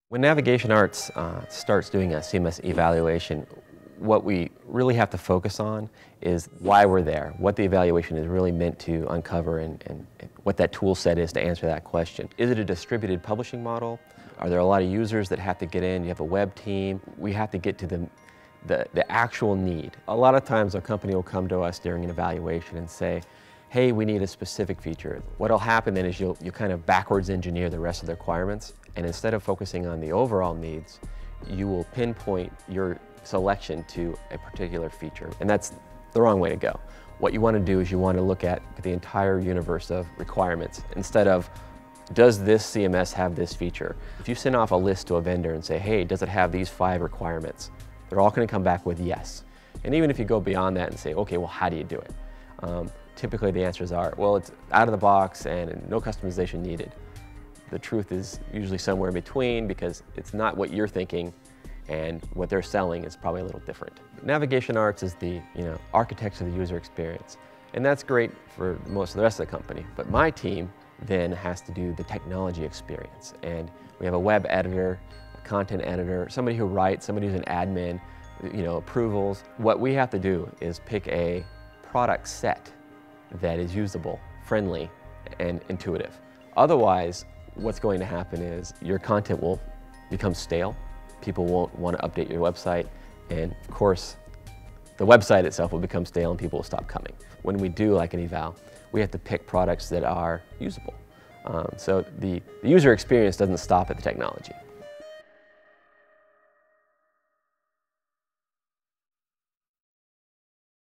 When NavigationArts starts doing a CMS evaluation, what we really have to focus on is why we're there, what the evaluation is really meant to uncover and what that tool set is to answer that question. Is it a distributed publishing model? Are there a lot of users that have to get in? You have a web team. We have to get to the actual need. A lot of times a company will come to us during an evaluation and say, hey, we need a specific feature. What'll happen then is you'll kind of backwards engineer the rest of the requirements, and instead of focusing on the overall needs, you will pinpoint your selection to a particular feature, and that's the wrong way to go. What you want to do is you want to look at the entire universe of requirements instead of, does this CMS have this feature? If you send off a list to a vendor and say, hey, does it have these 5 requirements? They're all going to come back with yes. And even if you go beyond that and say, okay, well, how do you do it? Typically the answers are, well, it's out of the box and no customization needed. The truth is usually somewhere in between, because it's not what you're thinking and what they're selling is probably a little different. NavigationArts is the architects of the user experience, and that's great for most of the rest of the company. But my team then has to do the technology experience, and we have a web editor, a content editor, somebody who writes, somebody who's an admin, approvals. What we have to do is pick a product set that is usable, friendly, and intuitive. Otherwise, what's going to happen is your content will become stale. People won't want to update your website, and of course, the website itself will become stale and people will stop coming. When we do like an eval, we have to pick products that are usable. So the user experience doesn't stop at the technology.